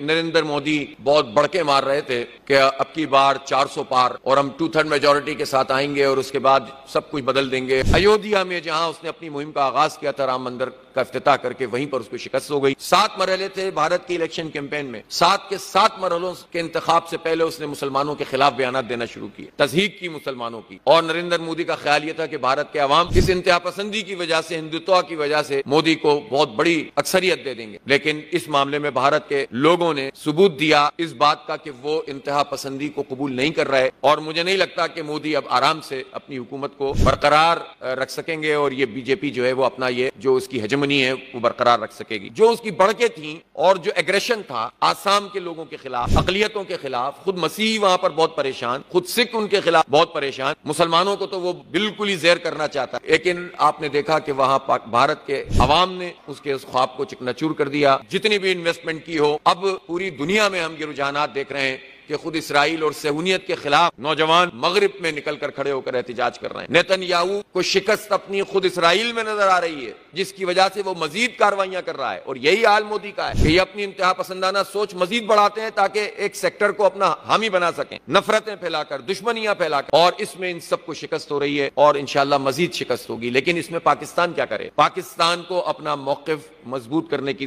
نریندر مودی بہت بڑکے مار رہے تھے کہ اب کی بار 400 پار اور ہم 2/3 میجورٹی کے ساتھ آئیں گے اور اس کے بعد سب کچھ بدل دیں گے۔ ایودھیا میں جہاں اس نے اپنی مہم کا آغاز کیا تھا رام مندر کا افتتاح کر کے، وہیں پر اس کو شکست ہو گئی۔ 7 مرحلے تھے بھارت کی الیکشن کیمپین میں، 7 کے 7 مرحلوں کے انتخاب سے پہلے اس نے مسلمانوں کے خلاف بیانات دینا شروع کیے، تضحیک کی مسلمانوں کی، اور نریندر مودی کا خیال یہ تھا کہ بھارت کے عوام اس انتہا پسندی کی وجہ سے، ہندوتوا کی وجہ سے مودی کو بہت بڑی اکثریت دے دیں گے، لیکن اس معاملے میں بھارت کے لوگوں نے ثبوت دیا اس بات کا کہ وہ انتہا پسندی کو قبول نہیں کر رہے، اور مجھے نہیں لگتا کہ مودی اب آرام سے اپنی حکومت کو برقرار رکھ سکیں گے، اور یہ بی جے پی جو ہے وہ اپنا یہ جو اس کی ہیجمنی ہے وہ برقرار رکھ سکے گی۔ جو اس کی بڑکیں تھیں اور جو ایگریشن تھا آسام کے لوگوں کے خلاف، اقلیتوں کے خلاف، خود مسیحی وہاں پر بہت پریشان، خود سکھ ان کے خلاف بہت پریشان، مسلمانوں کو تو وہ بالکل ہی زیر کرنا چاہتا ہے، لیکن آپ نے دیکھا کہ وہاں بھارت کے عوام نے اس کے اس خواب کو چکنا چور کر دیا۔ جتنی بھی انویسٹمنٹ کی ہو، اب پوری دنیا میں ہم یہ رجحانات دیکھ رہے ہیں کہ خود اسرائیل اور صہیونیت کے خلاف نوجوان مغرب میں نکل کر کھڑے ہو کر احتجاج کر رہے ہیں۔ نیتن یاہو کو شکست اپنی خود اسرائیل میں نظر آ رہی ہے، جس کی وجہ سے وہ مزید کارروائیاں کر رہا ہے، اور یہی حال مودی کا ہے کہ یہ اپنی انتہا پسندانہ سوچ مزید بڑھاتے ہیں تاکہ ایک سیکٹر کو اپنا حامی بنا سکیں، نفرتیں پھیلا کر، دشمنیاں پھیلا کر، اور اس میں ان سب کو شکست ہو رہی ہے، اور انشاءاللہ مزید شکست ہوگی۔ لیکن اس میں پاکستان کیا کرے؟ پاکستان کو اپنا موقف مضبوط کرنے کی